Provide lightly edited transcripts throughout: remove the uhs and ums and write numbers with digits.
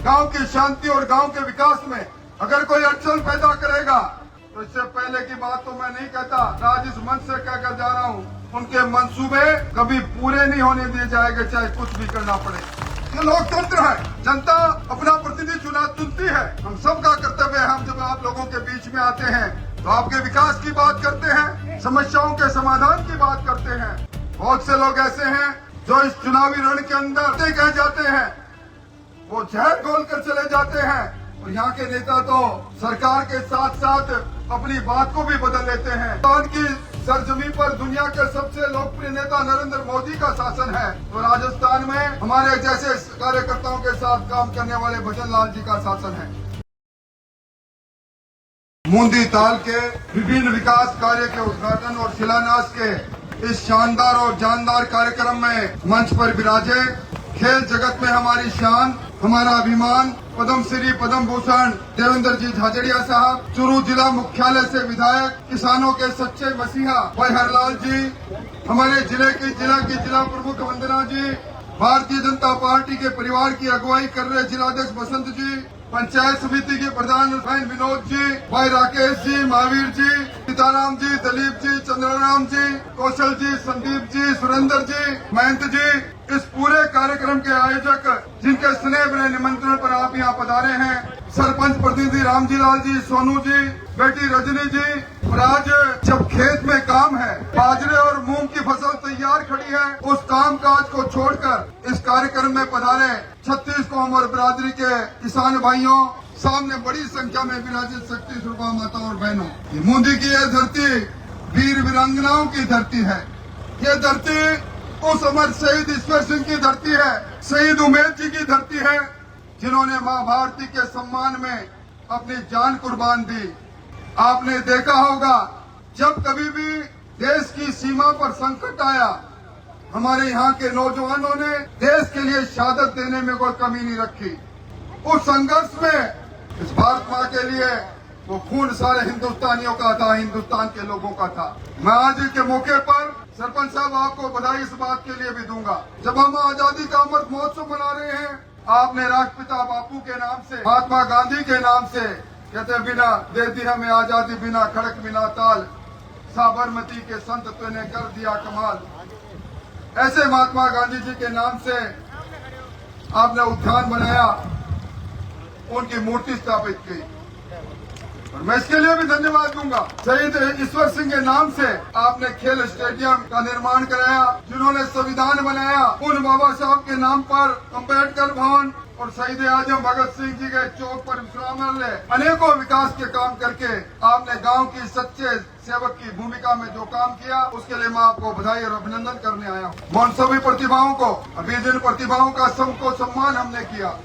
गांव की शांति और गांव के विकास में अगर कोई अड़चन पैदा करेगा तो इससे पहले की बात तो मैं नहीं कहता, आज इस मंच से कहकर जा रहा हूँ, उनके मंसूबे कभी पूरे नहीं होने दिए जाएंगे, चाहे कुछ भी करना पड़े। ये लोकतंत्र है, जनता अपना प्रतिनिधि चुनती है। हम सबका कर्तव्य है, हम जब आप लोगों के बीच में आते हैं तो आपके विकास की बात करते हैं, समस्याओं के समाधान की बात करते हैं। बहुत से लोग ऐसे हैं जो इस चुनावी रण के अंदर कह जाते हैं, वो जहर घोल कर चले जाते हैं, और यहाँ के नेता तो सरकार के साथ साथ अपनी बात को भी बदल लेते हैं। हिंदुस्तान की सरजमी पर दुनिया के सबसे लोकप्रिय नेता नरेंद्र मोदी का शासन है, तो राजस्थान में हमारे जैसे कार्यकर्ताओं के साथ काम करने वाले भजन लाल जी का शासन है। मूंदी ताल के विभिन्न विकास कार्य के उद्घाटन और शिलान्यास के इस शानदार और जानदार कार्यक्रम में मंच पर विराजे खेल जगत में हमारी शान, हमारा अभिमान, पद्म श्री पद्म भूषण देवेंद्र जी झाझड़िया साहब, चूरू जिला मुख्यालय से विधायक, किसानों के सच्चे मसीहा भाई हरलाल जी, हमारे जिले की जिला प्रमुख वंदना जी, भारतीय जनता पार्टी के परिवार की अगुवाई कर रहे जिलाध्यक्ष बसंत जी, पंचायत समिति के प्रधान भाई विनोद जी, भाई राकेश जी, महावीर जी, सीताराम जी, दलीप जी, चंद्रराम जी, कौशल जी, संदीप जी, सुरेंद्र जी, महंत जी, इस पूरे कार्यक्रम के आयोजक जिनके स्नेह भरे निमंत्रण पर आप यहाँ पधारे हैं, सरपंच प्रतिनिधि रामजी लाल जी, सोनू जी, बेटी रजनी जी। और आज जब खेत में काम है, बाजरे और मूंग की फसल तैयार खड़ी है, उस काम काज को छोड़कर इस कार्यक्रम में पधारे 36 कौम और बिरादरी के किसान भाइयों, सामने बड़ी संख्या में विराजित शक्ति स्वरूपा माताओं और बहनों, मूंदी की यह धरती वीर वीरांगनाओं की धरती है। ये धरती उस अमर शहीद ईश्वर सिंह की धरती है, शहीद उमेद जी की धरती है, जिन्होंने मां भारती के सम्मान में अपनी जान कुर्बान दी। आपने देखा होगा, जब कभी भी देश की सीमा पर संकट आया, हमारे यहाँ के नौजवानों ने देश के लिए शहादत देने में कोई कमी नहीं रखी। उस संघर्ष में इस भारत माँ के लिए वो खून सारे हिंदुस्तानियों का था, हिंदुस्तान के लोगों का था। मैं आज के मौके पर सरपंच साहब आपको बधाई इस बात के लिए भी दूंगा, जब हम आजादी का अमृत महोत्सव मना रहे हैं, आपने राष्ट्रपिता बापू के नाम से, महात्मा गांधी के नाम से, कहते बिना दे दी हमें आजादी, बिना खड़क बिना ताल, साबरमती के संत तूने कर दिया कमाल, ऐसे महात्मा गांधी जी के नाम से आपने उद्यान बनाया, उनकी मूर्ति स्थापित की, और मैं इसके लिए भी धन्यवाद दूंगा। शहीद ईश्वर सिंह के नाम से आपने खेल स्टेडियम का निर्माण कराया, जिन्होंने संविधान बनाया, उन बाबा साहब के नाम पर अम्बेडकर भवन और शहीद आजम भगत सिंह जी के चौक पर विश्रामालय, अनेकों विकास के काम करके आपने गांव की सच्चे सेवक की भूमिका में जो काम किया, उसके लिए मैं आपको बधाई और अभिनंदन करने आया हूँ। उन सभी प्रतिभाओं को, अभी जिन प्रतिभाओं का सबको सम्मान हमने किया,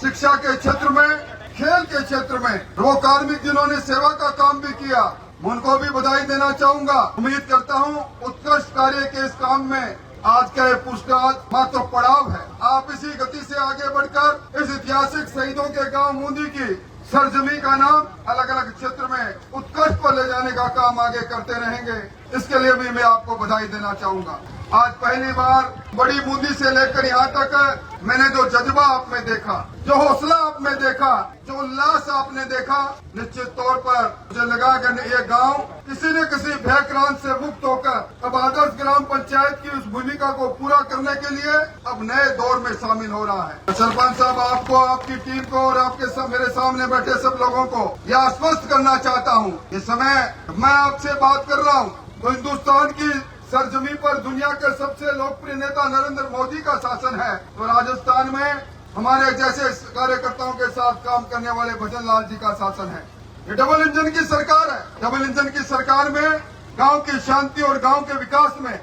शिक्षा के क्षेत्र में, खेल के क्षेत्र में, वो कार्मिक जिन्होंने सेवा का काम भी किया, उनको भी बधाई देना चाहूंगा। उम्मीद करता हूँ उत्कृष्ट कार्य के इस काम में आज का ये पुरस्कार मात्र पड़ाव है। आप इसी गति से आगे बढ़कर इस ऐतिहासिक शहीदों के गांव मूंदी की सरजमी का नाम अलग अलग क्षेत्र में उत्कर्ष पर ले जाने का काम आगे करते रहेंगे। इसके लिए भी मैं आपको बधाई देना चाहूंगा। आज पहली बार बड़ी मूंदी से लेकर यहाँ तक मैंने जो जज्बा आप में देखा, जो हौसला आप में देखा, जो उल्लास आपने देखा, निश्चित तौर पर मुझे लगा कि ये गांव किसी न किसी भयक्रांत से मुक्त होकर अब आदर्श ग्राम पंचायत की उस भूमिका को पूरा करने के लिए अब नए दौर में शामिल हो रहा है। सरपंच साहब, आपको, आपकी टीम को और आपके मेरे सामने बैठे सब लोगों को यह आश्वस्त करना चाहता हूँ, इस समय मैं आपसे बात कर रहा हूँ तो हिंदुस्तान की सरजमी पर दुनिया के सबसे लोकप्रिय नेता नरेंद्र मोदी का शासन है, तो राजस्थान में हमारे जैसे कार्यकर्ताओं के साथ काम करने वाले भजन लाल जी का शासन है। ये डबल इंजन की सरकार है। डबल इंजन की सरकार में गांव की शांति और गांव के विकास में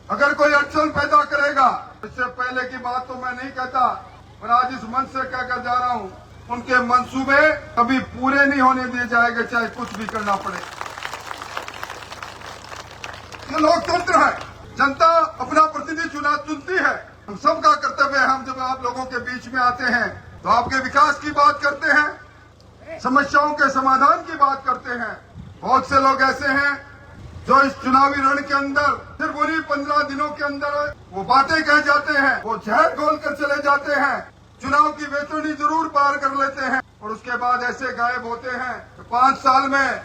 अगर कोई अड़चन पैदा करेगा, इससे पहले की बात तो मैं नहीं कहता, पर आज इस मंच से कहकर जा रहा हूँ, उनके मंसूबे कभी पूरे नहीं होने दिए जाएंगे, चाहे कुछ भी करना पड़े। ये लोकतंत्र है, जनता अपना प्रतिनिधि चुनती है। हम सबका कर्तव्य है, हम जब आप लोगों के बीच में आते हैं तो आपके विकास की बात करते हैं, समस्याओं के समाधान की बात करते हैं। बहुत से लोग ऐसे हैं जो इस चुनावी रण के अंदर सिर्फ उन्हीं 15 दिनों के अंदर वो बातें कह जाते हैं, वो जहर घोल कर चले जाते हैं, चुनाव की बेचैनी जरूर पार कर लेते हैं और उसके बाद ऐसे गायब होते हैं कि 5 साल में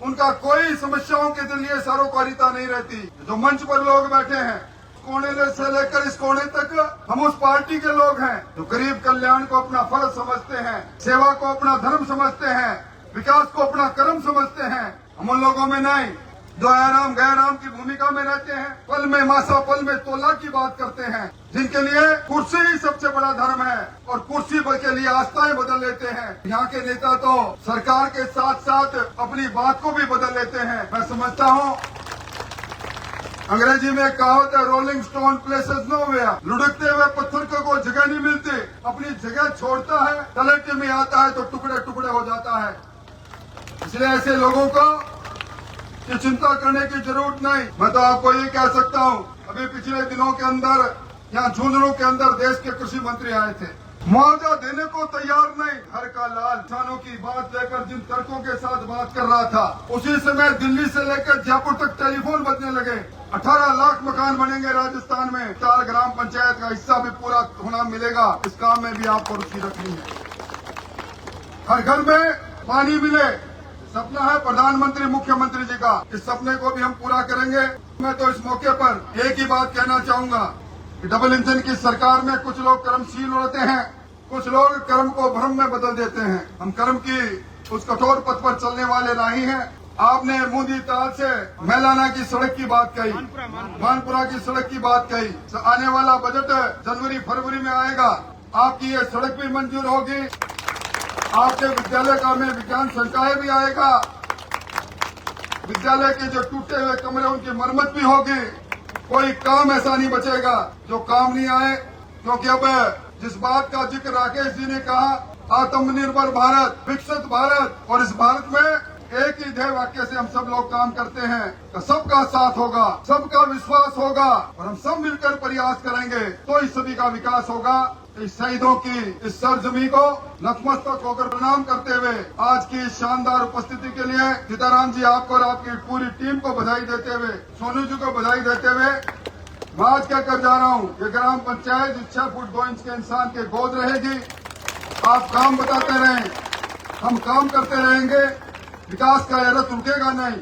उनका कोई समस्याओं के लिए सरोकारिता नहीं रहती। जो मंच पर लोग बैठे हैं, कोने से लेकर इस कोने तक हम उस पार्टी के लोग हैं जो गरीब कल्याण को अपना फर्ज समझते हैं, सेवा को अपना धर्म समझते हैं, विकास को अपना कर्म समझते हैं। हम उन लोगों में नहीं जो आराम गैराम की भूमिका में रहते हैं, पल में मासा पल में तोला की बात करते हैं, जिनके लिए कुर्सी ही सबसे बड़ा धर्म है और कुर्सी के लिए आस्थाएं बदल लेते हैं। यहाँ के नेता तो सरकार के साथ साथ अपनी बात को भी बदल लेते हैं। मैं समझता हूँ अंग्रेजी में कहावत है, रोलिंग स्टोन प्लेसेस नोवेयर। लुढ़कते हुए पत्थर को जगह नहीं मिलती, अपनी जगह छोड़ता है, तलट में आता है तो टुकड़े टुकड़े हो जाता है। इसलिए ऐसे लोगों को की चिंता करने की जरूरत नहीं। मैं तो आपको ये कह सकता हूँ, अभी पिछले दिनों के अंदर यहाँ झुंझुनू के अंदर देश के कृषि मंत्री आए थे, मुआवजा देने को तैयार नहीं। घर का लाल किसानों की बात लेकर जिन तर्कों के साथ बात कर रहा था, उसी समय दिल्ली से लेकर जयपुर तक टेलीफोन बजने लगे। 18 लाख मकान बनेंगे राजस्थान में, 4 ग्राम पंचायत का हिस्सा भी पूरा होना मिलेगा। इस काम में भी आपको रुचि रखनी है। हर घर में पानी मिले, सपना है प्रधानमंत्री मुख्यमंत्री जी का। इस सपने को भी हम पूरा करेंगे। मैं तो इस मौके पर एक ही बात कहना चाहूंगा कि डबल इंजन की सरकार में कुछ लोग कर्मशील होते हैं, कुछ लोग कर्म को भ्रम में बदल देते हैं। हम कर्म की उस कठोर पथ पर चलने वाले नहीं हैं। आपने मूंदी ताल से मैलाना की सड़क की बात कही, मानपुरा की सड़क की बात कही। आने वाला बजट जनवरी फरवरी में आएगा, आपकी ये सड़क भी मंजूर होगी। आपके विद्यालय का में विज्ञान संकाय भी आएगा। विद्यालय के जो टूटे हुए कमरे उनकी मरम्मत भी होगी। कोई काम ऐसा नहीं बचेगा जो काम नहीं आए, क्योंकि अब जिस बात का जिक्र राकेश जी ने कहा, आत्मनिर्भर भारत, विकसित भारत, और इस भारत में एक ही ध्येय वाक्य से हम सब लोग काम करते हैं तो सबका साथ होगा, सबका विश्वास होगा और हम सब मिलकर प्रयास करेंगे तो इस सभी का विकास होगा। इस शहीदों की इस सरजमी को नतमस्तक होकर प्रणाम करते हुए आज की शानदार उपस्थिति के लिए सीताराम जी आपको और आपकी पूरी टीम को बधाई देते हुए, सोनू जी को बधाई देते हुए मैं आज क्या कर जा रहा हूँ, ये ग्राम पंचायत 6 फुट 2 इंच के इंसान के गोद रहेगी। आप काम बताते रहें, हम काम करते रहेंगे। विकास का रथ रुकेगा नहीं।